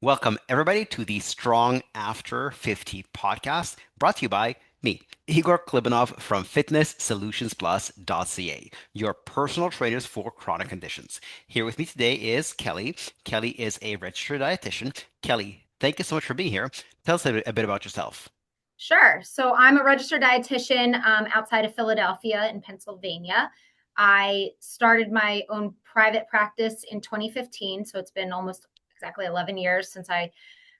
Welcome, everybody, to the Strong After 50 podcast, brought to you by me, Igor Klibanov from FitnessSolutionsPlus.ca, your personal trainers for chronic conditions. Here with me today is Kelly. Kelly is a registered dietitian. Kelly, thank you so much for being here. Tell us a bit about yourself. Sure. So I'm a registered dietitian outside of Philadelphia in Pennsylvania. I started my own private practice in 2015. So it's been almost exactly 11 years since I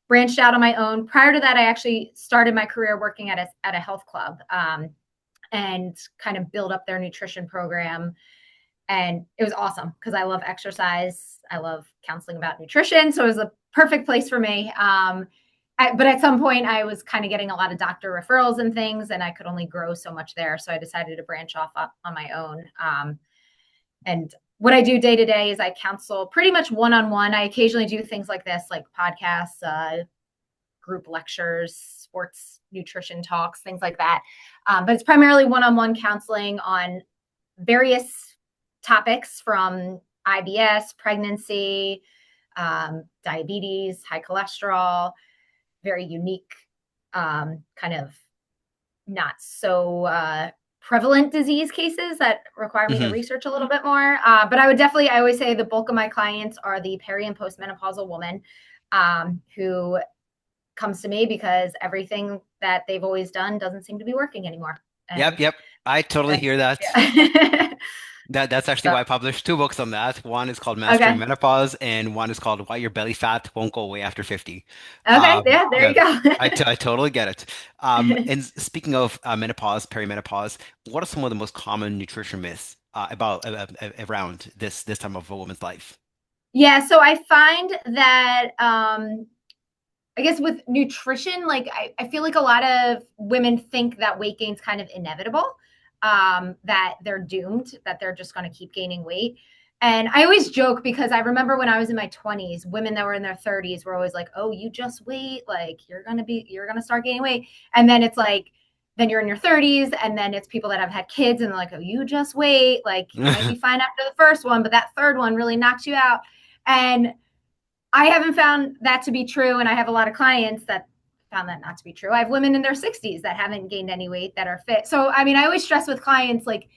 branched out on my own. Prior to that, I actually started my career working at a health club and kind of build up their nutrition program. And it was awesome because I love exercise. I love counseling about nutrition. So it was a perfect place for me. But at some point, I was kind of getting a lot of doctor referrals and things, and I could only grow so much there. So I decided to branch off on my own. And what I do day to day is I counsel pretty much one on one. I occasionally do things like this, like podcasts, group lectures, sports nutrition talks, things like that. But it's primarily one on one counseling on various topics from IBS, pregnancy, diabetes, high cholesterol, very unique, kind of not so prevalent disease cases that require me to Mhm. research a little bit more. But I always say the bulk of my clients are the peri and postmenopausal woman who comes to me because everything that they've always done doesn't seem to be working anymore. Yep, And yep. I totally hear that's, that. yeah. That's actually So, why I published two books on that. One is called Mastering okay. Menopause, and one is called Why Your Belly Fat Won't Go Away After 50. Okay. Yeah, there Yeah, you go. I totally get it. And speaking of menopause, perimenopause, what are some of the most common nutrition myths around this time of a woman's life? Yeah, so I find that I guess with nutrition, like I feel like a lot of women think that weight gain's kind of inevitable, that they're doomed, that they're just going to keep gaining weight. And I always joke because I remember when I was in my 20s, women that were in their 30s were always like, "Oh, you just wait, like you're going to start gaining weight." And then it's like then you're in your 30s and then it's people that have had kids and they're like, "Oh, you just wait, like you might be fine after the first one, but that third one really knocks you out." And I haven't found that to be true. And I have a lot of clients that found that not to be true. I have women in their 60s that haven't gained any weight that are fit. So, I mean, I always stress with clients like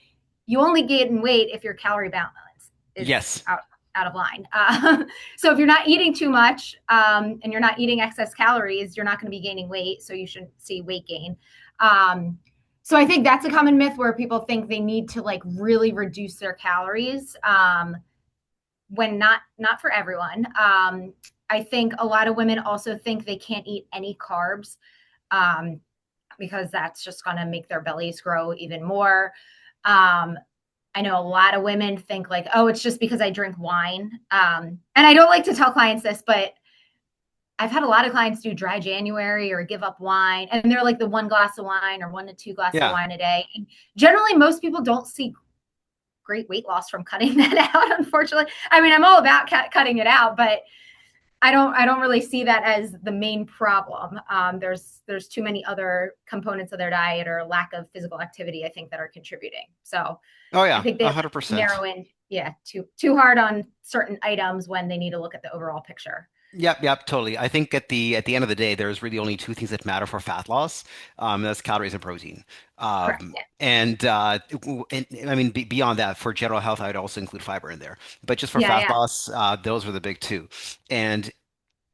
you only gain weight if your calorie balance is Yes. out of line. So, if you're not eating too much and you're not eating excess calories, you're not going to be gaining weight. So, you shouldn't see weight gain. Um, so, I think that's a common myth where people think they need to like really reduce their calories. When not for everyone. I think a lot of women also think they can't eat any carbs um, because that's just going to make their bellies grow even more. Um, I know a lot of women think like, oh, it's just because I drink wine. And I don't like to tell clients this, but I've had a lot of clients do dry January or give up wine, and they're like the one glass of wine or 1 to 2 glasses of Yeah. wine a day. And generally, most people don't see great weight loss from cutting that out, unfortunately. I mean, I'm all about cutting it out, but I don't really see that as the main problem. There's too many other components of their diet or lack of physical activity, I think, that are contributing. So Oh I yeah, think they like 100%. narrow in, yeah, too hard on certain items when they need to look at the overall picture. Yep, yep, totally. I think at the end of the day, there's really only two things that matter for fat loss. That's calories and protein. Correct. Um, Yeah. and I mean, beyond that, for general health, I'd also include fiber in there. But just for Yeah. fat Yeah. loss, those were the big two. And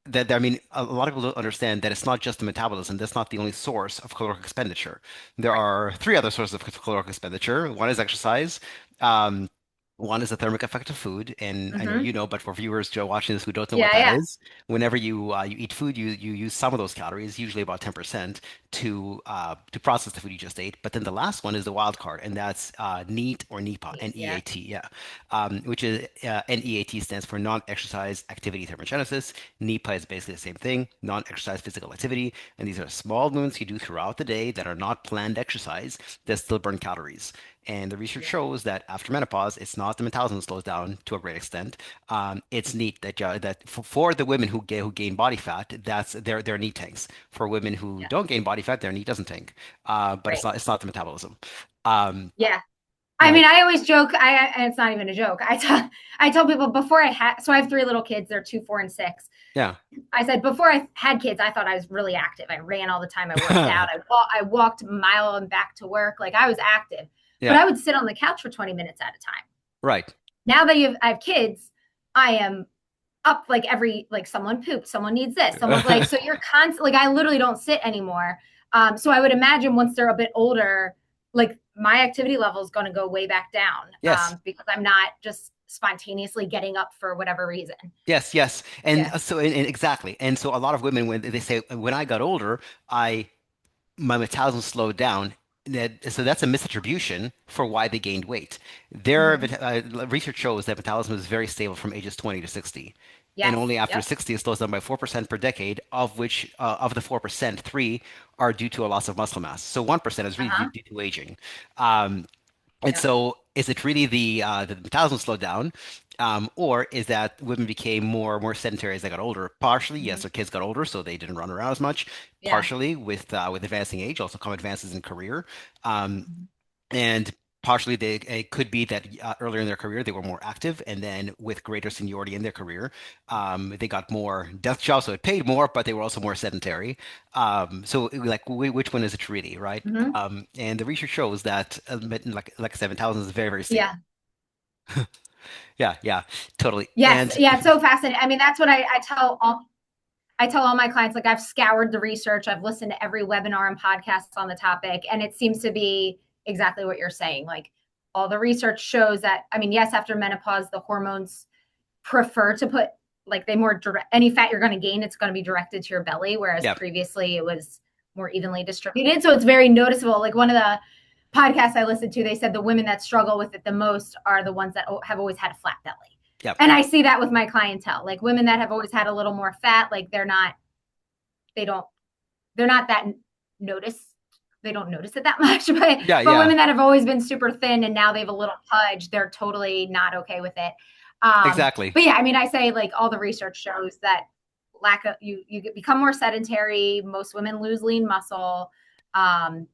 that I mean, a lot of people don't understand that it's not just the metabolism. That's not the only source of caloric expenditure. There Right. are three other sources of caloric expenditure. One is exercise. Um, One is the thermic effect of food, and I know Mm-hmm. you know, but for viewers Joe watching this who don't know what Yeah. that Yeah. is, whenever you eat food, you use some of those calories, usually about 10%, to process the food you just ate. But then the last one is the wild card, and that's NEAT or NEPA, Yeah. N-E-A-T, yeah, which is NEAT stands for non-exercise activity thermogenesis. NEPA is basically the same thing, non-exercise physical activity, and these are small movements you do throughout the day that are not planned exercise that still burn calories. And the research Yeah. shows that after menopause, it's not the metabolism slows down to a great extent. It's neat that for the women who gain body fat, that's their knee tanks. For women who Yeah. don't gain body fat, their knee doesn't tank. But Right. it's not the metabolism. Um, Yeah. I right? mean, I always joke. And it's not even a joke. I tell people before I had. So I have three little kids. They're 2, 4, and 6. Yeah. I said before I had kids, I thought I was really active. I ran all the time. I worked out. I walked a mile and back to work. Like I was active, but Yeah. I would sit on the couch for 20 minutes at a time. Right. Now that I have kids, I am up like like someone pooped, someone needs this, someone's like, so you're constantly like, I literally don't sit anymore. So I would imagine once they're a bit older, like my activity level is going to go way back down, Yes. because I'm not just spontaneously getting up for whatever reason. Yes, yes. And Yeah. so and exactly. And so a lot of women when they say when I got older, I my metabolism slowed down. So that's a misattribution for why they gained weight. Their Mm-hmm. research shows that metabolism is very stable from ages 20 to 60. And Yes. only after Yep. 60 it slows down by 4% per decade, of which of the 4%, 3 are due to a loss of muscle mass. So 1% is really Uh-huh. due to aging. Um, and Yep. so, is it really the metabolism slowed down, or is that women became more sedentary as they got older? Partially, yes, Mm-hmm. their kids got older, so they didn't run around as much. Yeah. Partially, with advancing age, also come advances in career, um, Mm-hmm. and partially it could be that earlier in their career they were more active, and then with greater seniority in their career, they got more desk jobs, so it paid more, but they were also more sedentary. So like which one is it really, right? Mm-hmm. And the research shows that like 7,000 is very, very stable. Yeah. Yeah, yeah, totally. Yes. And Yeah. It's so fascinating. I mean, that's what I tell all my clients, like I've scoured the research, I've listened to every webinar and podcast on the topic, and it seems to be exactly what you're saying. Like all the research shows that, I mean, yes, after menopause, the hormones prefer to put like they more direct any fat you're going to gain, it's going to be directed to your belly, whereas yeah, previously it was more evenly distributed. So it's very noticeable. Like one of the podcasts I listened to, they said the women that struggle with it the most are the ones that have always had a flat belly. yeah, And I see that with my clientele, like women that have always had a little more fat, like they don't they're not that notice they don't notice it that much, yeah, but yeah, women that have always been super thin and now they have a little pudge, they're totally not okay with it. exactly. But yeah, I mean, I say like all the research shows that lack of you become more sedentary, most women lose lean muscle, um,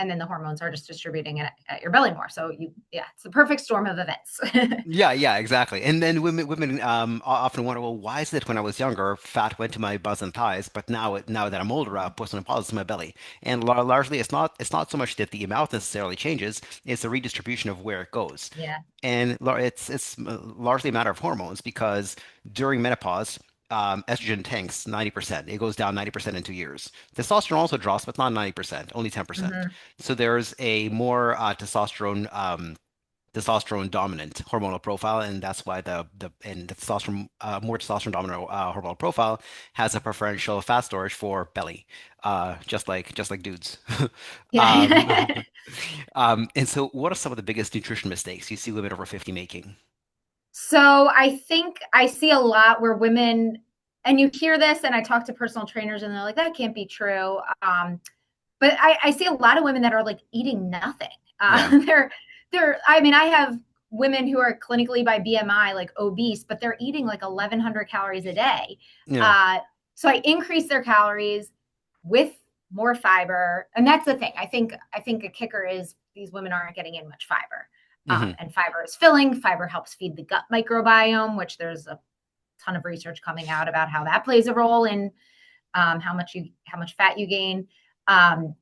and then the hormones are just distributing it at your belly more, so yeah, it's the perfect storm of events. Yeah, yeah, exactly. And then women often wonder, well, why is it when I was younger, fat went to my buzz and thighs, but now that I'm older, postmenopausal to my belly. And largely, it's not so much that the amount necessarily changes; it's the redistribution of where it goes. Yeah. And it's largely a matter of hormones because during menopause, estrogen tanks 90%. It goes down 90% in 2 years. Testosterone also drops, but not 90%, only 10%. Mm-hmm. So there's a more testosterone dominant hormonal profile, and that's why the testosterone more testosterone dominant hormonal profile has a preferential fat storage for belly, just like dudes. um, Yeah. and so, what are some of the biggest nutrition mistakes you see women over 50 making? So I think I see a lot where women, and you hear this, and I talk to personal trainers, and they're like, that can't be true. But I see a lot of women that are like eating nothing. Yeah, I mean, I have women who are clinically by BMI like obese, but they're eating like 1,100 calories a day. yeah, Uh, so I increase their calories with more fiber, and that's the thing. I think a kicker is these women aren't getting in much fiber, hmm, and fiber is filling. Fiber helps feed the gut microbiome, which there's a ton of research coming out about how that plays a role in how much fat you gain. Um,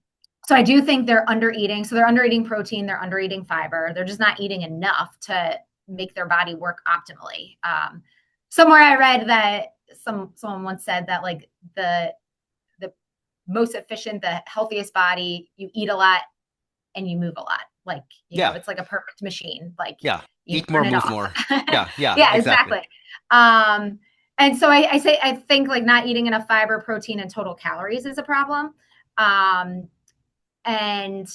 so I do think they're under eating. So they're under eating protein, they're under eating fiber. They're just not eating enough to make their body work optimally. Somewhere I read that someone once said that like the most efficient, the healthiest body, you eat a lot and you move a lot. Like, yeah, it's like a perfect machine. Like yeah. you Eat more, turn it move off. more. Yeah, yeah, Yeah, exactly. exactly. Um, and so I think like not eating enough fiber, protein, and total calories is a problem. Um, and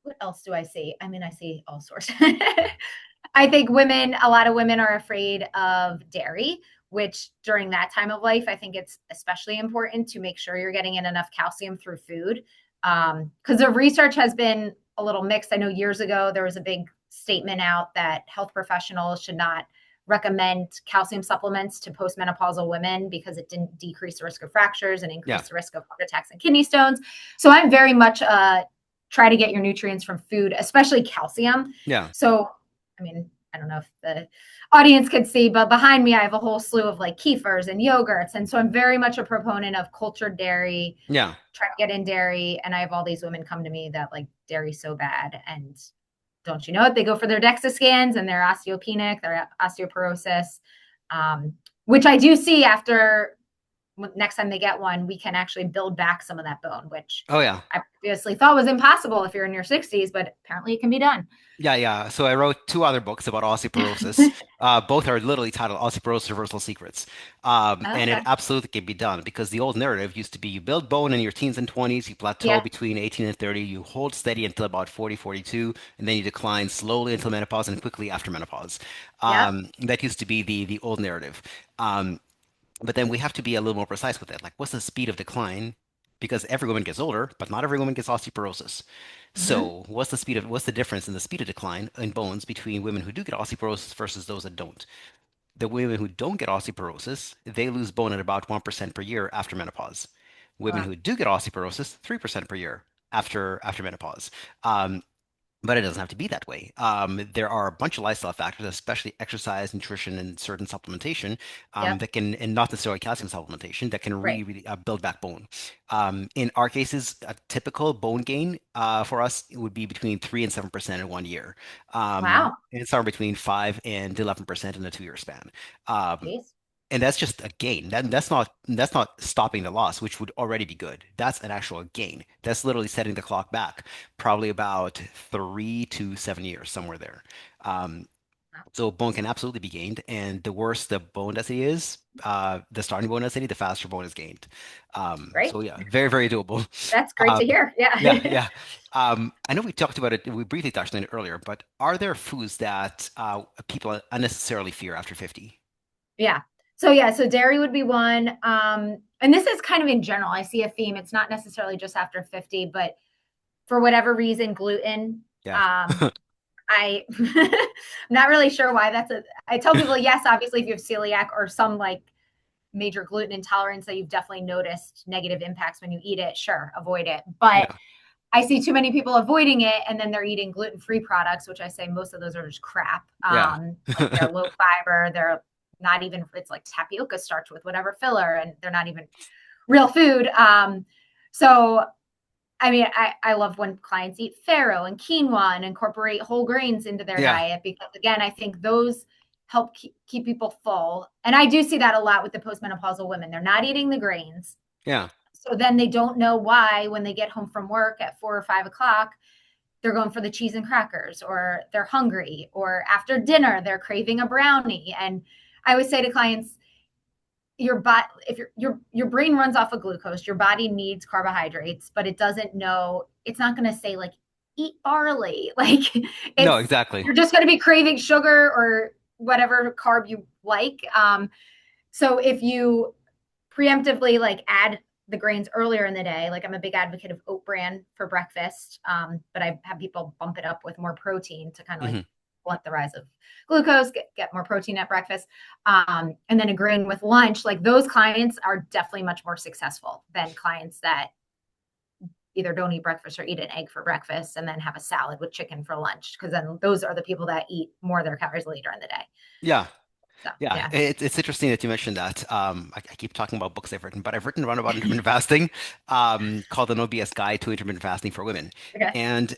what else do I see? I mean, I see all sorts. I think a lot of women are afraid of dairy, which during that time of life, I think it's especially important to make sure you're getting in enough calcium through food. Because the research has been a little mixed. I know years ago there was a big statement out that health professionals should not recommend calcium supplements to postmenopausal women because it didn't decrease the risk of fractures and Yeah, increase the risk of heart attacks and kidney stones. So I'm very much a try to get your nutrients from food, especially calcium. Yeah. So, I mean, I don't know if the audience could see, but behind me, I have a whole slew of like kefirs and yogurts. And so I'm very much a proponent of cultured dairy, Yeah. try to get in dairy. And I have all these women come to me that like dairy so bad. And don't you know it? They go for their DEXA scans and they're osteopenic, their osteoporosis, um, which I do see after next time they get one, we can actually build back some of that bone, which Oh yeah. I previously thought was impossible if you're in your 60s, but apparently it can be done. Yeah, yeah. So I wrote two other books about osteoporosis. Both are literally titled Osteoporosis Reversal Secrets. And it Okay. absolutely can be done because the old narrative used to be you build bone in your teens and 20s, you plateau Yeah. between 18 and 30, you hold steady until about 40, 42, and then you decline slowly until menopause and quickly after menopause. Yep. That used to be the old narrative. Um, but then we have to be a little more precise with it. Like, what's the speed of decline? Because every woman gets older, but not every woman gets osteoporosis. Mm-hmm. So, what's the difference in the speed of decline in bones between women who do get osteoporosis versus those that don't? The women who don't get osteoporosis, they lose bone at about 1% per year after menopause. Women Wow. who do get osteoporosis, 3% per year after menopause. Um, but it doesn't have to be that way. There are a bunch of lifestyle factors, especially exercise, nutrition, and certain supplementation Yep. that can, and not necessarily calcium supplementation, that can Right. really, really build back bone. In our cases, a typical bone gain for us would be between 3 and 7% in 1 year. Wow. And it's somewhere between 5 and 11% in a 2 year span. Um, Jeez. and that's just a gain. That's not stopping the loss, which would already be good. That's an actual gain. That's literally setting the clock back, probably about 3 to 7 years, somewhere there. Um, Wow. so bone can absolutely be gained, and the worse the bone density is, the starting bone density, the faster bone is gained. Great. So yeah, very, very doable. That's great Um, to hear. yeah, Yeah. yeah. I know we talked about it, we briefly touched on it earlier, but are there foods that people unnecessarily fear after 50? Yeah. So yeah, so dairy would be one. And this is kind of in general. I see a theme. It's not necessarily just after 50, but for whatever reason, gluten. Yeah. Um, I'm not really sure why that's a. I tell people yes, obviously, if you have celiac or some like major gluten intolerance that you've definitely noticed negative impacts when you eat it, sure, avoid it. But Yeah. I see too many people avoiding it and then they're eating gluten-free products, which I say most of those are just crap. Yeah. Like they're low fiber, they're not even, it's like tapioca starch with whatever filler, and they're not even real food. So I mean, I love when clients eat farro and quinoa and incorporate whole grains into their Yeah. diet because, again, I think those help keep people full. And I do see that a lot with the postmenopausal women. They're not eating the grains. Yeah. So then they don't know why, when they get home from work at 4 or 5 o'clock, they're going for the cheese and crackers, or they're hungry, or after dinner, they're craving a brownie. And I always say to clients, your body, if your brain runs off of glucose, your body needs carbohydrates, but it doesn't know, it's not going to say like eat barley. Like No, it's, exactly. you're just going to be craving sugar or whatever carb you like. So if you preemptively like add the grains earlier in the day, like I'm a big advocate of oat bran for breakfast, but I have people bump it up with more protein to kind of like Hmm. blunt the rise of glucose, get more protein at breakfast, and then a grain with lunch. Like those clients are definitely much more successful than clients that either don't eat breakfast or eat an egg for breakfast and then have a salad with chicken for lunch, because then those are the people that eat more of their calories later in the day. Yeah. So Yeah. yeah. It's interesting that you mentioned that. I keep talking about books I've written, but I've written one about intermittent fasting, called An OBS Guide to Intermittent Fasting for Women. Okay. And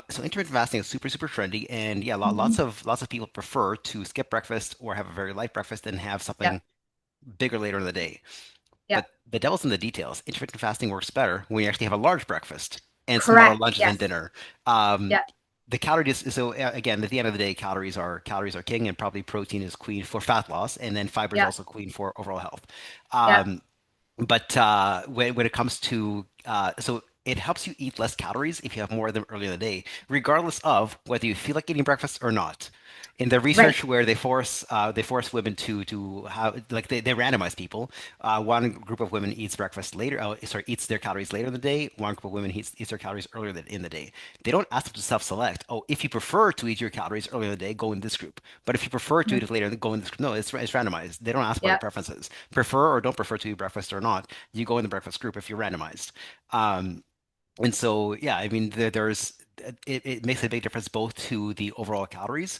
so intermittent fasting is super, super trendy. And yeah, lots Mm-hmm. of people prefer to skip breakfast or have a very light breakfast and have Yep. something bigger later in the day. Yep. But the devil's in the details. Intermittent fasting works better when you actually have a large breakfast and smaller Correct. lunches and Yes. dinner. Um, Yep. the calories, so again, at the end of the day, calories are king, and probably protein is queen for fat loss, and then fiber is Yep. also queen for overall health. Yep. Um, but when it comes to so it helps you eat less calories if you have more of them early in the day, regardless of whether you feel like eating breakfast or not. In the Right. research where they force women to have, like, they randomize people. One group of women eats breakfast later. Sorry, eats their calories later in the day. One group of women eats their calories earlier in the day. They don't ask them to self-select. Oh, if you prefer to eat your calories earlier in the day, go in this group. But if you prefer to eat Mhm. it later, go in this group. No, it's randomized. They don't ask about your Yep. preferences. Prefer or don't prefer to eat breakfast or not. You go in the breakfast group if you're randomized. Um, And so, yeah, I mean, it makes a big difference both to the overall calories,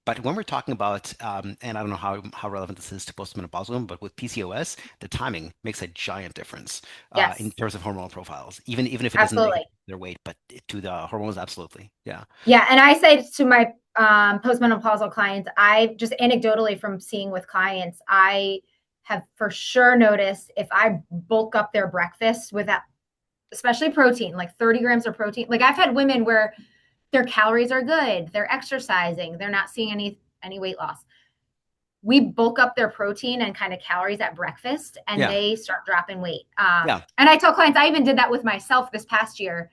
but when we're talking about, and I don't know how relevant this is to postmenopausal women, but with PCOS, the timing makes a giant difference in Yes, terms of hormonal profiles, even if it doesn't make it absolutely. their weight, but to the hormones, absolutely. Yeah. Yeah, and I say to my postmenopausal clients, I just anecdotally from seeing with clients, I have for sure noticed if I bulk up their breakfast with that, especially protein, like 30 grams of protein. Like I've had women where their calories are good, they're exercising, they're not seeing any weight loss. We bulk up their protein and kind of calories at breakfast, and Yeah. they start dropping weight. Yeah. And I tell clients, I even did that with myself this past year.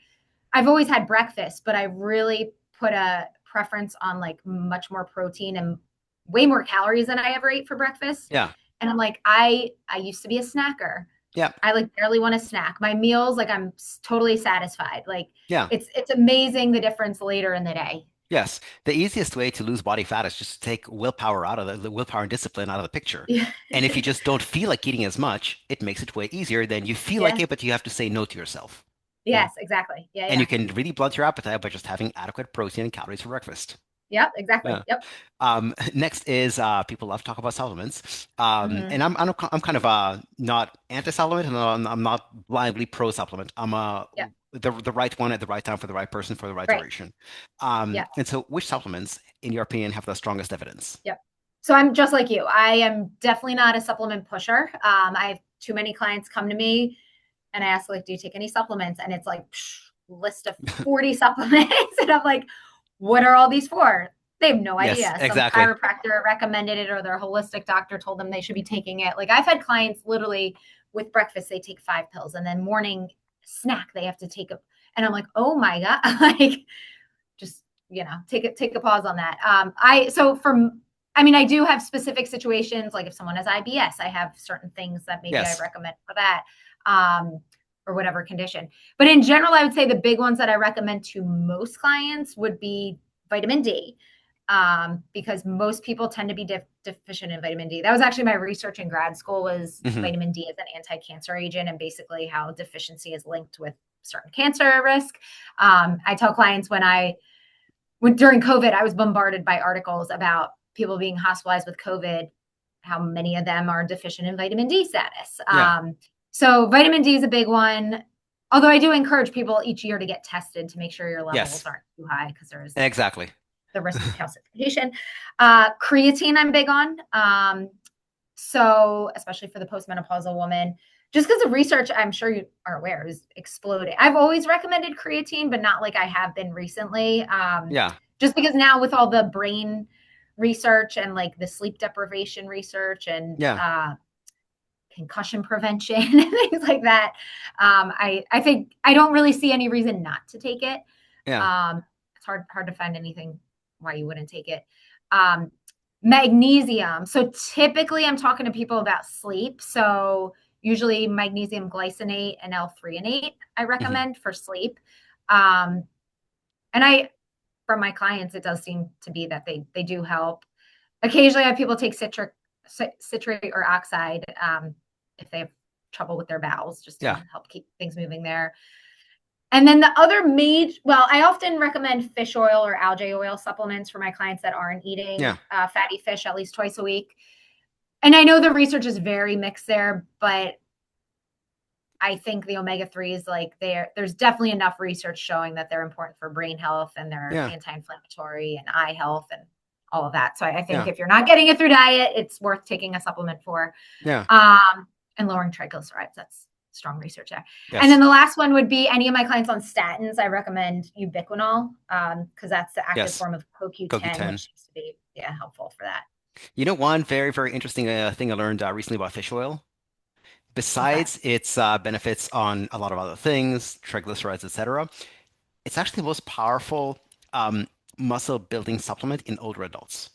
I've always had breakfast, but I really put a preference on like much more protein and way more calories than I ever ate for breakfast. Yeah. And I'm like, I used to be a snacker. Yeah. I like barely want to snack. My meals, like I'm totally satisfied. Like Yeah. it's amazing the difference later in the day. Yes. The easiest way to lose body fat is just to take willpower out of the willpower and discipline out of the picture. Yeah. And if you just don't feel like eating as much, it makes it way easier. Then you feel like Yeah. it, but you have to say no to yourself. Yeah. Yes, exactly. Yeah, And you yeah. can really blunt your appetite by just having adequate protein and calories for breakfast. Yep, exactly. Yeah. Yep. Next is people love to talk about supplements, Hmm. and I'm kind of not anti-supplement, and I'm not blindly pro-supplement. I'm Yep. the right one at the right time for the right person for the right Right. duration. Yeah. And so, which supplements, in your opinion, have the strongest evidence? Yep. So I'm just like you. I am definitely not a supplement pusher. I have too many clients come to me and I ask, like, do you take any supplements? And it's like list of 40 supplements. And I'm like, what are all these for? They have no Yes, idea. Some exactly. chiropractor recommended it or their holistic doctor told them they should be taking it. Like I've had clients literally with breakfast, they take 5 pills and then morning snack, they have to take a, and I'm like, oh my God, like just, take a pause on that. I mean, I do have specific situations, like if someone has IBS, I have certain things that maybe I Yes. recommend for that, or whatever condition. But in general, I would say the big ones that I recommend to most clients would be vitamin D, because most people tend to be deficient in vitamin D. That was actually my research in grad school, was Hmm. vitamin D as an anti-cancer agent and basically how deficiency is linked with certain cancer risk. I tell clients when during COVID, I was bombarded by articles about people being hospitalized with COVID, how many of them are deficient in vitamin D status. Yeah. So vitamin D is a big one. Although I do encourage people each year to get tested to make sure your levels Yes. aren't too high because there's Exactly. the risk of calcification. Creatine, I'm big on. So especially for the postmenopausal woman, just because the research, I'm sure you are aware, is exploding. I've always recommended creatine, but not like I have been recently. Yeah. Just because now with all the brain research and like the sleep deprivation research and Yeah. concussion prevention and things like that, I think I don't really see any reason not to take it. Yeah. It's hard to find anything why you wouldn't take it. Um, Magnesium. So typically, I'm talking to people about sleep. So usually, magnesium glycinate and L-threonate I Hmm. recommend for sleep. Um, and from my clients, it does seem to be that they do help. Occasionally, I have people take citrate or oxide, if they have trouble with their bowels, just to Yeah. help keep things moving there. And then the other major, well, I often recommend fish oil or algae oil supplements for my clients that aren't eating Yeah. fatty fish at least twice a week. And I know the research is very mixed there, but I think the omega 3s, like there's definitely enough research showing that they're important for brain health and they're Yeah. anti-inflammatory and eye health and all of that. So I think Yeah. if you're not getting it through diet, it's worth taking a supplement for. Yeah. And lowering triglycerides. That's strong research there. And then Yes. the last one would be any of my clients on statins. I recommend ubiquinol, because that's the active Yes. form of CoQ10, CoQ10. which seems to be, yeah, helpful for that. You know, one very interesting thing I learned recently about fish oil. What's that? Besides its benefits on a lot of other things, triglycerides, etc., it's actually the most powerful um, muscle building supplement in older adults.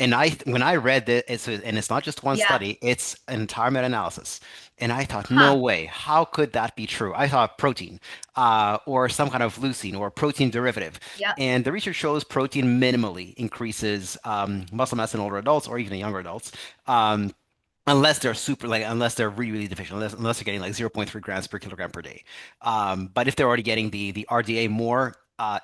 And when I read that, and it's not just one Yeah. study, it's an entire meta-analysis. And I thought, no Huh. way, how could that be true? I thought protein, or some kind of leucine or protein derivative. Yep. And the research shows protein minimally increases muscle mass in older adults or even in younger adults. Um, unless they're super like unless they're really, really deficient, unless they're getting like 0.3 grams per kilogram per day. But if they're already getting the RDA more,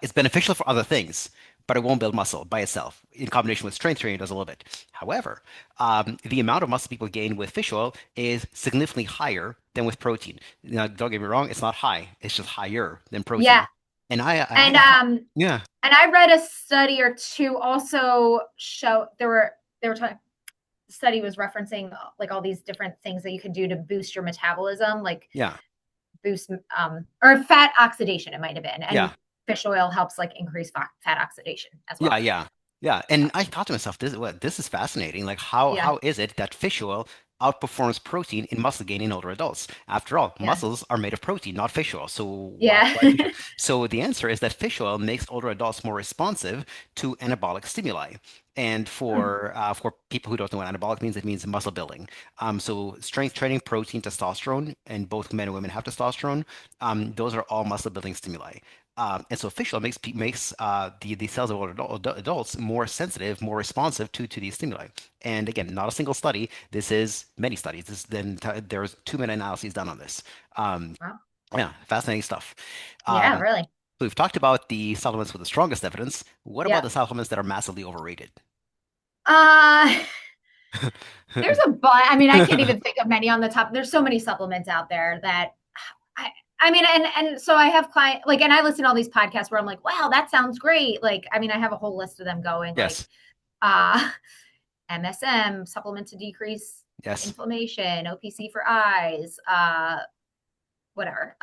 it's beneficial for other things, but it won't build muscle by itself. In combination with strength training, it does a little bit. However, the amount of muscle people gain with fish oil is significantly higher than with protein. Now, don't get me wrong, it's not high; it's just higher than Yeah. protein. And I had And a yeah, I read a study or two also show they were talking the study was referencing like all these different things that you can do to boost your metabolism, like yeah, boost or fat oxidation it might have been. And yeah. fish oil helps like increase fat oxidation as Yeah, well. yeah, yeah. And I thought to myself, this is fascinating. Like, Yeah. how is it that fish oil outperforms protein in muscle gain in older adults? After all, Yeah. muscles are made of protein, not fish oil. So Yeah. why fish oil? So the answer is that fish oil makes older adults more responsive to anabolic stimuli. And for people who don't know what anabolic means, it means muscle building. So strength training, protein, testosterone, and both men and women have testosterone. Those are all muscle building stimuli. And so fish oil makes the cells of older adults more sensitive, more responsive to these stimuli. And again, not a single study. This is many studies. There's two meta-analyses done on this. Um, Wow. yeah, fascinating stuff. Yeah, Um, really. so we've talked about the supplements with the strongest evidence. What about Yeah. the supplements that are massively overrated? Uh there's a but I mean, I can't even think of many on the top. There's so many supplements out there that I I mean, and so I have client like, and I listen to all these podcasts where I'm like, wow, that sounds great. Like, I mean, I have a whole list of them going, like, Yes, uh, MSM, supplement to decrease yes, inflammation, OPC for eyes, whatever.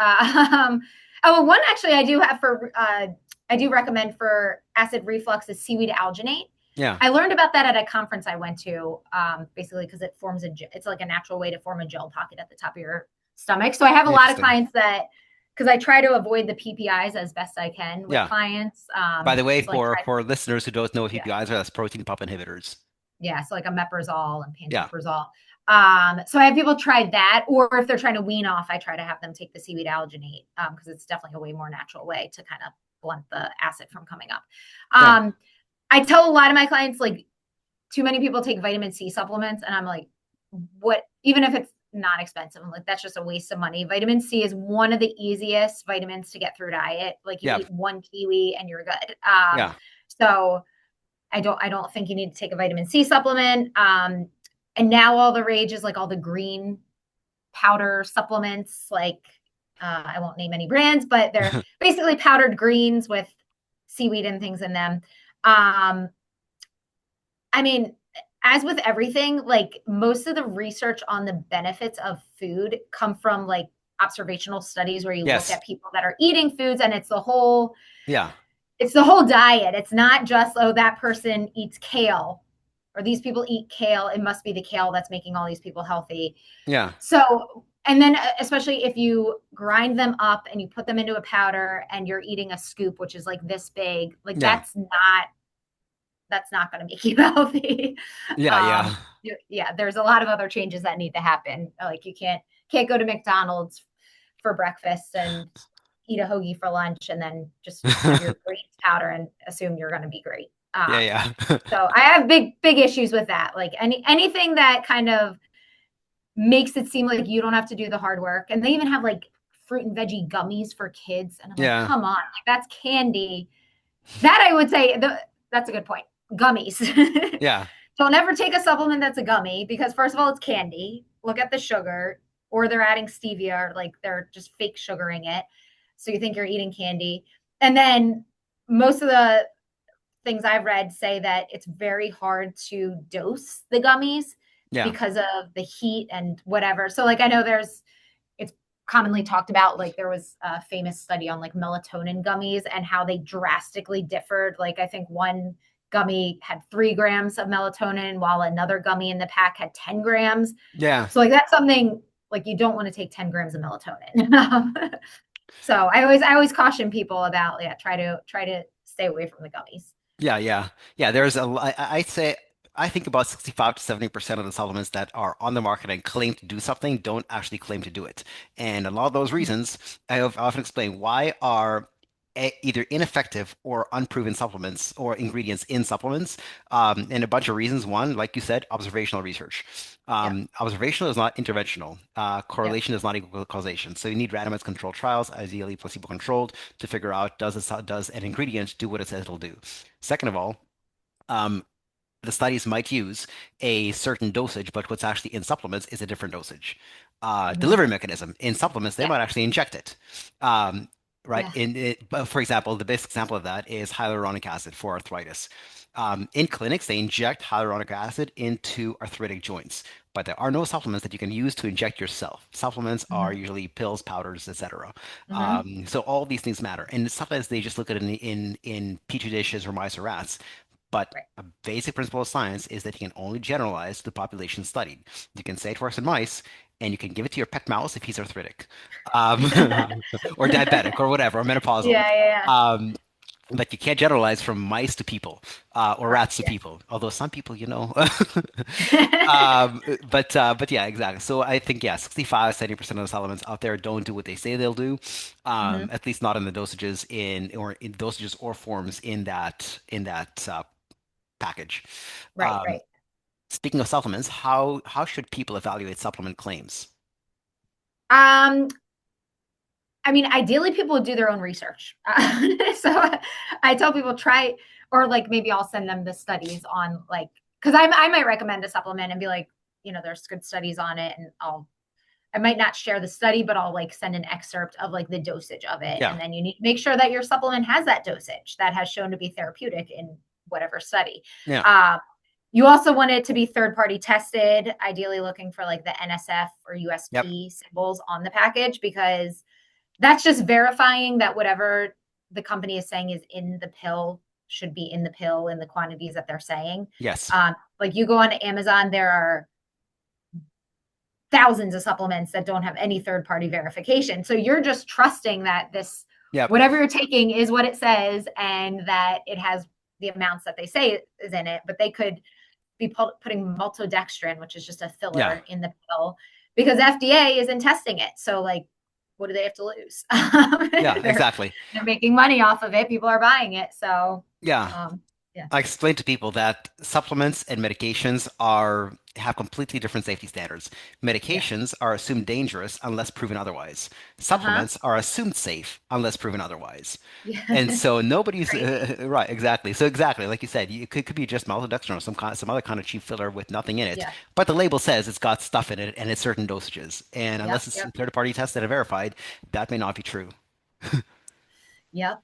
Oh, one actually I do have for, I do recommend for acid reflux is seaweed alginate. yeah, I learned about that at a conference I went to, basically because it forms it's like a natural way to form a gel pocket at the top of your stomach. So I have a lot of interesting. clients that, because I try to avoid the PPIs as best I can with Yeah. clients. By the way, So like try, for listeners who don't know what yeah, PPIs are, that's protein pump inhibitors. yeah. So like a meprazole and Yeah, pantoprazole. So I have people try that, or if they're trying to wean off, I try to have them take the seaweed alginate because it's definitely a way more natural way to kind of blunt the acid from coming up. yeah, Um, I tell a lot of my clients like too many people take vitamin C supplements, and I'm like, what? Even if it's not expensive, I'm like, that's just a waste of money. Vitamin C is one of the easiest vitamins to get through diet. Like you yeah, eat one kiwi and you're good. yeah, So I don't think you need to take a vitamin C supplement. And now all the rage is like all the green powder supplements. Like I won't name any brands, but they're basically powdered greens with seaweed and things in them. Um, I mean, as with everything, like most of the research on the benefits of food come from like observational studies where you look yes, at people that are eating foods and yeah, it's the whole diet. It's not just, oh, that person eats kale or these people eat kale. It must be the kale that's making all these people healthy. yeah, So, and then especially if you grind them up and you put them into a powder and you're eating a scoop, which is like this big, like yeah, that's not going to make you healthy. yeah, Um, yeah. yeah, there's a lot of other changes that need to happen. Like you can't go to McDonald's for breakfast and eat a hoagie for lunch and then just have your greens powder and assume you're going to be great. Yeah, yeah. So I have big issues with that. Like anything that kind of makes it seem like you don't have to do the hard work. And they even have like fruit and veggie gummies for kids, and I'm like, Yeah, come on, like that's candy. That I would say that's a good point. Gummies. yeah, Don't ever take a supplement that's a gummy because first of all, it's candy. Look at the sugar, or they're adding stevia, or like they're just fake sugaring it. So you think you're eating candy. And then most of the things I've read say that it's very hard to dose the gummies yeah, because of the heat and whatever. So like I know it's commonly talked about, like there was a famous study on like melatonin gummies and how they drastically differed. Like I think one gummy had 3 grams of melatonin while another gummy in the pack had 10 grams. yeah, So like that's something like you don't want to take 10 grams of melatonin. So I always caution people about, yeah, try to stay away from the gummies. yeah, yeah, yeah. I'd say I think about 65 to 70% of the supplements that are on the market and claim to do something don't actually claim to do it. And a lot of those reasons, I have often explained why are either ineffective or unproven supplements or ingredients in supplements, and a bunch of reasons. One, like you said, observational research. Yep. Observational is not interventional. Yep. Correlation is not equal to causation. So you need randomized controlled trials, ideally placebo-controlled, to figure out does an ingredient do what it says it'll do. Second of all, um, the studies might use a certain dosage, but what's actually in supplements is a different dosage. Hmm. Delivery mechanism in supplements, they Yeah. might actually inject it. Um, right. Yeah. But for example, the best example of that is hyaluronic acid for arthritis. In clinics, they inject hyaluronic acid into arthritic joints, but there are no supplements that you can use to inject yourself. Supplements are Hmm. usually pills, powders, etc. Hmm. So all these things matter, and sometimes they just look at it in petri dishes or mice or rats. But Right. a basic principle of science is that you can only generalize to the population studied. You can say it works in mice, and you can give it to your pet mouse if he's arthritic, or diabetic, or whatever, or menopausal. Yeah. Yeah. Um, but you can't generalize from mice to people, or Correct. rats to Yeah. people. Although some people, Hmm. but yeah, exactly. So I think yeah, 65-70% of the supplements out there don't do what they say they'll do. At least not in the dosages in dosages or forms in that package. Right. Um, Right. Speaking of supplements, how should people evaluate supplement claims? Um, I mean, ideally, people would do their own research. So I tell people try, or like maybe I'll send them the studies on like, because I might recommend a supplement and be like, there's good studies on it, and I might not share the study, but I'll like send an excerpt of like the dosage of it, Yeah, and then you need to make sure that your supplement has that dosage that has shown to be therapeutic in whatever study. yeah, Um, you also want it to be third party tested, ideally looking for like the NSF or yep, USP symbols on the package, because that's just verifying that whatever the company is saying is in the pill should be in the pill in the quantities that they're saying. yes, Like you go on Amazon, there are thousands of supplements that don't have any third party verification. So you're just trusting that this, yep, whatever you're taking is what it says and that it has the amounts that they say is in it, but they could be putting maltodextrin, which is just a yeah, filler in the pill because FDA isn't testing it. So like, what do they have to lose? yeah, exactly. They're making money off of it. People are buying it. So, Yeah. um, yeah, I explain to people that supplements and medications are have completely different safety standards. yeah, Medications are assumed dangerous unless proven otherwise. uh-huh, Supplements are assumed safe unless proven otherwise. yeah. And so nobody's Crazy. right, exactly. So exactly, like you said, could be just maltodextrin or some other kind of cheap filler with nothing in it. Yeah, But the label says it's got stuff in it and it's certain dosages. And yep, unless it's yep, third party tested and verified, that may not be true. yep.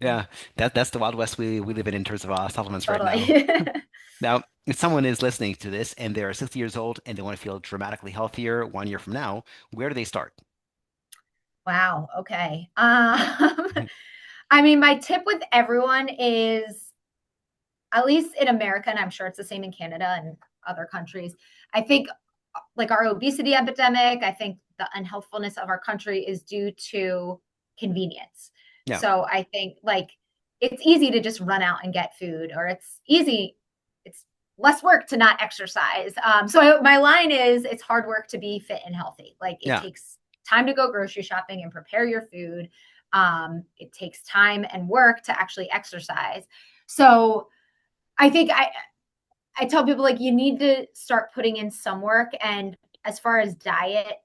Yeah, that's the Wild West we live in terms of supplements right now. Totally. Now, if someone is listening to this and they're 60 years old and they want to feel dramatically healthier 1 year from now, where do they start? Wow. Okay. I mean, my tip with everyone is, at least in America, and I'm sure it's the same in Canada and other countries, I think like our obesity epidemic, I think the unhealthfulness of our country is due to convenience. Yeah. So I think like it's easy to just run out and get food, or it's less work to not exercise. My line is it's hard work to be fit and healthy. Like it Yeah. takes time to go grocery shopping and prepare your food. It takes time and work to actually exercise. So I think I tell people like you need to start putting in some work. And as far as diet,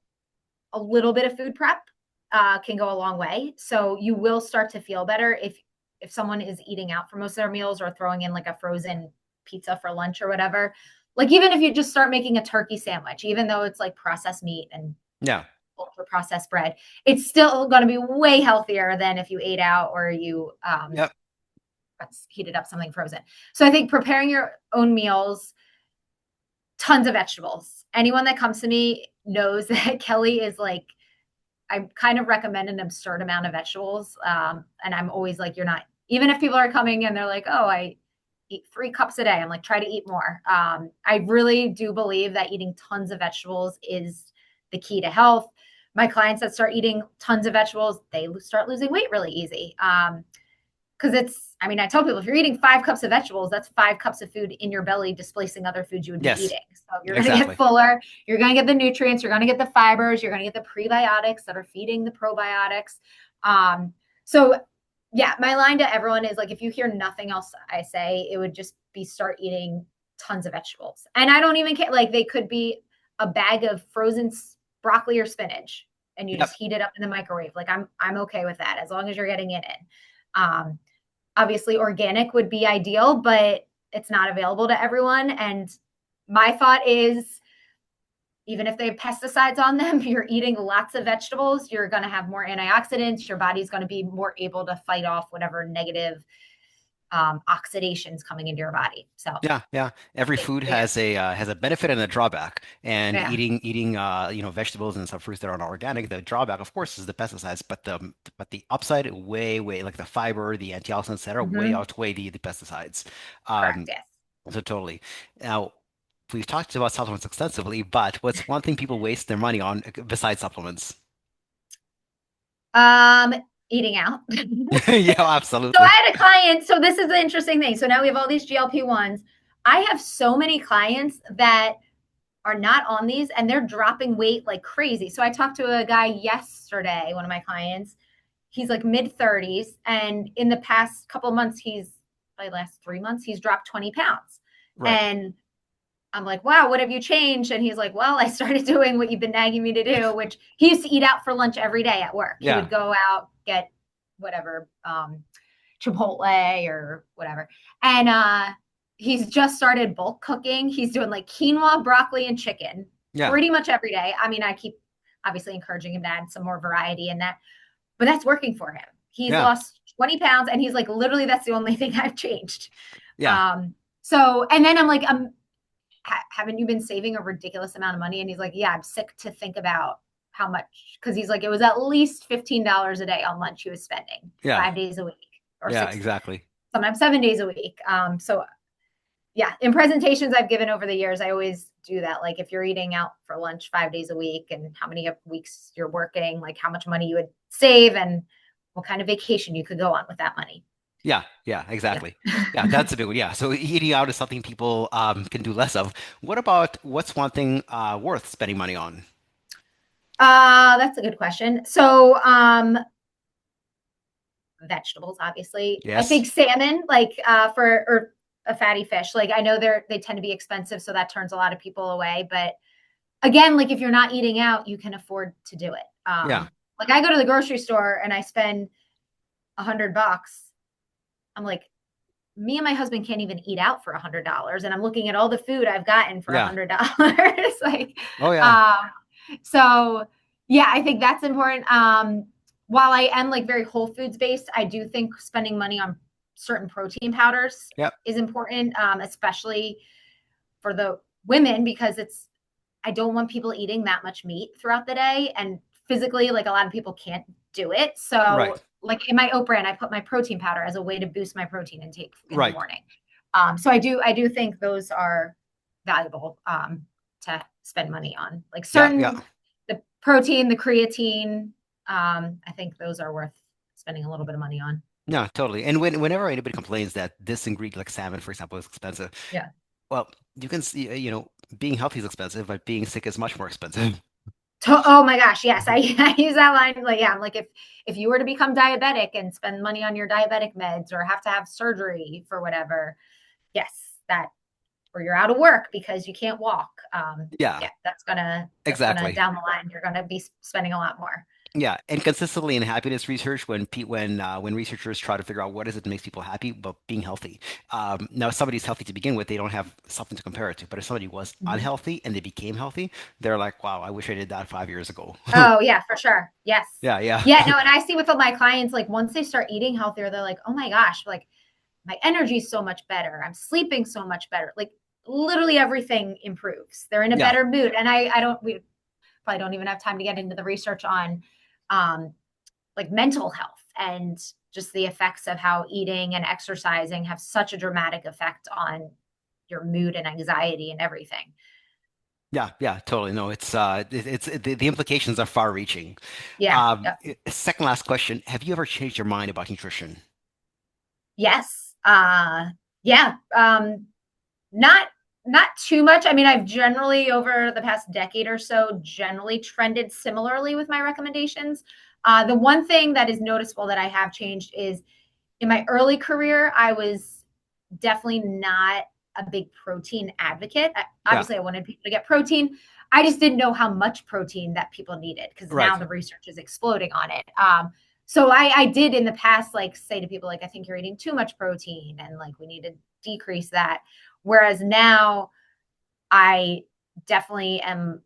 a little bit of food prep can go a long way. So you will start to feel better if someone is eating out for most of their meals or throwing in like a frozen pizza for lunch or whatever. Like even if you just start making a turkey sandwich, even though it's like processed meat and Yeah. ultra processed bread, it's still going to be way healthier than if you ate out or you Yep. heated up something frozen. So I think preparing your own meals, tons of vegetables. Anyone that comes to me knows that Kelly is like, I kind of recommend an absurd amount of vegetables. And I'm always like, you're not, even if people are coming and they're like, oh, I eat 3 cups a day, I'm like, try to eat more. I really do believe that eating tons of vegetables is the key to health. My clients that start eating tons of vegetables, they start losing weight really easy. Because I mean, I tell people if you're eating 5 cups of vegetables, that's 5 cups of food in your belly displacing other foods you would be Yes. eating. So you're going to get Exactly. fuller, you're going to get the nutrients, you're going to get the fibers, you're going to get the prebiotics that are feeding the probiotics. So Yeah, my line to everyone is like, if you hear nothing else I say, it would just be start eating tons of vegetables. And I don't even care. Like, they could be a bag of frozen broccoli or spinach, and you just Yep. heat it up in the microwave. Like, I'm okay with that as long as you're getting it in. Um, Obviously, organic would be ideal, but it's not available to everyone. And my thought is, even if they have pesticides on them, you're eating lots of vegetables, you're going to have more antioxidants. Your body's going to be more able to fight off whatever negative oxidations coming into your body. So, Yeah, yeah. Every food yeah, has a benefit and a drawback. And yeah. eating vegetables and some fruits that are not organic, the drawback, of course, is the pesticides, but the upside way like the fiber, the antioxidants, etc., way Mm-hmm. outweigh the pesticides. Correct. Um, Yes. so totally. Now, we've talked about supplements extensively, but what's one thing people waste their money on besides supplements? Um, Eating out. Yeah, So I absolutely. had a client. So this is the interesting thing. So now we have all these GLP-1s. I have so many clients that are not on these and they're dropping weight like crazy. So I talked to a guy yesterday, one of my clients. He's like mid 30s. And in the past couple of months, by last 3 months, he's dropped 20 pounds. Right. And I'm like, wow, what have you changed? And he's like, well, I started doing what you've been nagging me to do, which he used to eat out for lunch every day at work. He Yeah. would go out, get whatever, Chipotle or whatever. And he's just started bulk cooking. He's doing like quinoa, broccoli, and chicken Yeah. pretty much every day. I mean, I keep obviously encouraging him to add some more variety in that, but that's working for him. He's Yeah. lost 20 pounds and he's like, literally, that's the only thing I've changed. Yeah. So, and then I'm like, haven't you been saving a ridiculous amount of money? And he's like, yeah, I'm sick to think about how much, because he's like, it was at least $15 a day on lunch he was spending Yeah. 5 days a week or Yeah, six, exactly. sometimes 7 days a week. So yeah, in presentations I've given over the years, I always do that. Like, if you're eating out for lunch 5 days a week and how many weeks you're working, like how much money you would save and what kind of vacation you could go on with that money. Yeah, yeah, Yeah. exactly. Yeah, that's a big one. Yeah, so eating out is something people can do less of. What's one thing worth spending money on? That's a good question. So, vegetables, obviously. I Yes. think salmon, like for or a fatty fish. Like, I know they tend to be expensive, so that turns a lot of people away. But again, like if you're not eating out, you can afford to do it. Yeah. Like, I go to the grocery store and I spend $100. I'm like, me and my husband can't even eat out for $100, and I'm looking at all the food I've gotten for a Yeah. $100. Like, Oh yeah. um, so yeah, I think that's important. While I am like very whole foods based, I do think spending money on certain protein powders Yep. is important, especially for the women, because I don't want people eating that much meat throughout the day. And physically, like a lot of people can't do it. So, Right. like in my oat bran, I put my protein powder as a way to boost my protein intake in the Right. morning. So I do think those are valuable to spend money on. Like Yeah. Yeah. certain, the protein, the creatine, I think those are worth spending a little bit of money on. Yeah, totally. And whenever anybody complains that this ingredient, like salmon, for example, is expensive, Yeah. well, you can see, being healthy is expensive, but being sick is much more expensive. Oh my gosh, yes, I use that line. Like, yeah, I'm like, if you were to become diabetic and spend money on your diabetic meds or have to have surgery for whatever, yes, that, or you're out of work because you can't walk. Yeah, Yeah, that's gonna exactly. down the line. You're gonna be spending a lot more. Yeah, and consistently in happiness research, when researchers try to figure out what is it that makes people happy, but being healthy. Now, if somebody's healthy to begin with, they don't have something to compare it to. But if somebody was Mhm. unhealthy and they became healthy, they're like, "Wow, I wish I did that 5 years ago." Oh yeah, for sure. Yes. Yeah, yeah, Yeah. No, and I see with all my clients, like once they start eating healthier, they're like, oh my gosh, like my energy is so much better. I'm sleeping so much better. Like literally everything improves. They're in a yeah, better mood. And we probably don't even have time to get into the research on um, like mental health and just the effects of how eating and exercising have such a dramatic effect on your mood and anxiety and everything. yeah, yeah. Totally. No, it's the implications are far-reaching. Yeah. Yep. Second last question: have you ever changed your mind about nutrition? Yes. Yeah. Not not too much. I mean, I've generally over the past decade or so generally trended similarly with my recommendations. The one thing that is noticeable that I have changed is in my early career, I was definitely not a big protein advocate. Yeah, Obviously, I wanted people to get protein. I just didn't know how much protein that people needed because now right. the research is exploding on it. So I did in the past like say to people like I think you're eating too much protein and like we need to decrease that. Whereas now I definitely am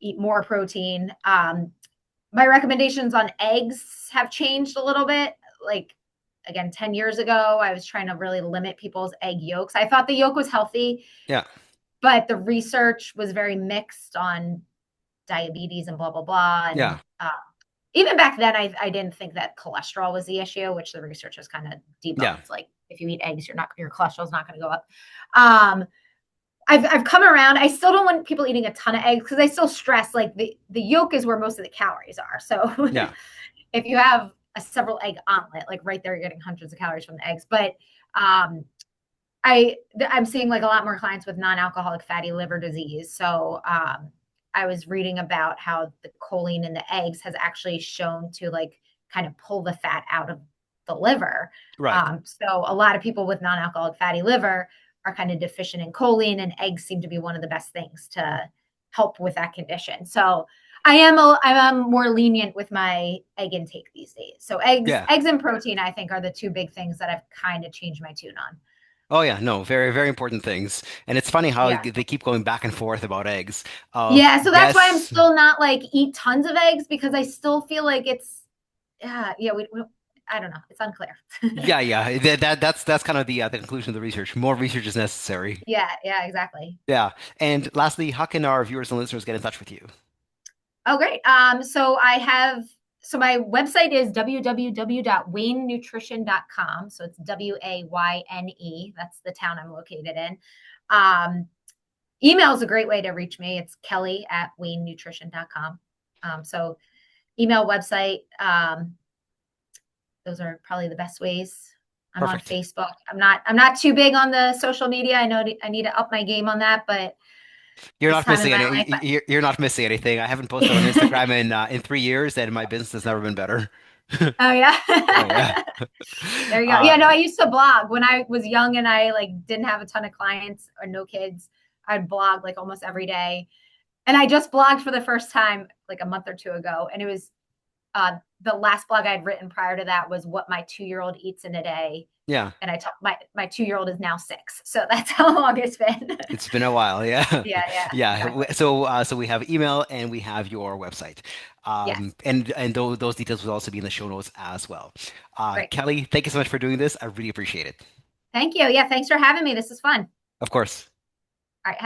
eat more protein. My recommendations on eggs have changed a little bit. Like again, 10 years ago, I was trying to really limit people's egg yolks. I thought the yolk was healthy, Yeah, but the research was very mixed on diabetes and blah, blah, blah. yeah, And even back then, I didn't think that cholesterol was the issue, which the research has kind of yeah, debunked. Like if you eat eggs, your cholesterol is not going to go up. Um, I've come around. I still don't want people eating a ton of eggs because I still stress like the yolk is where most of the calories are. So yeah, if you have a several egg omelet, like right there, you're getting hundreds of calories from the eggs. But um, I'm seeing like a lot more clients with non-alcoholic fatty liver disease. So I was reading about how the choline in the eggs has actually shown to like kind of pull the fat out of the liver. right. So a lot of people with non-alcoholic fatty liver are kind of deficient in choline, and eggs seem to be one of the best things to help with that condition. So I'm more lenient with my egg intake these days. So Yeah. eggs and protein I think are the two big things that I've kind of changed my tune on. Oh yeah, no, very, very important things. And it's funny how Yeah. they keep going back and forth about eggs. Of Yeah, so that's why I'm yes, still not like eat tons of eggs because I still feel like it's yeah, we I don't know. It's unclear. yeah, yeah. That's kind of the conclusion of the research. More research is necessary. Yeah, yeah, exactly. Yeah. And lastly, how can our viewers and listeners get in touch with you? Oh, great. So my website is www.waynenutrition.com. So it's WAYNE. That's the town I'm located in. Um, Email is a great way to reach me. It's kelly@waynenutrition.com. So email, website, those are probably the best ways. I'm on Perfect. Facebook. I'm not too big on the social media. I know I need to up my game on that, but You're this not time in missing my any. life, You're not missing anything. I haven't posted on Instagram in 3 years, and my business has never been better. oh yeah. Oh yeah. There you go. Uh, Yeah, no, I used to blog when I was young and I like didn't have a ton of clients or no kids. I'd blog like almost every day. And I just blogged for the first time like a month or two ago. And it was the last blog I'd written prior to that was what my 2-year-old eats in a day. yeah. And I told my 2-year-old is now 6. So that's how long it's been. It's been a while, yeah. Yeah, yeah, Yeah. exactly. So we have email and we have your website. Yes. And those details will also be in the show notes as well. Great. Kelly, thank you so much for doing this. I really appreciate it. Thank you. Yeah, thanks for having me. This is fun. Of course.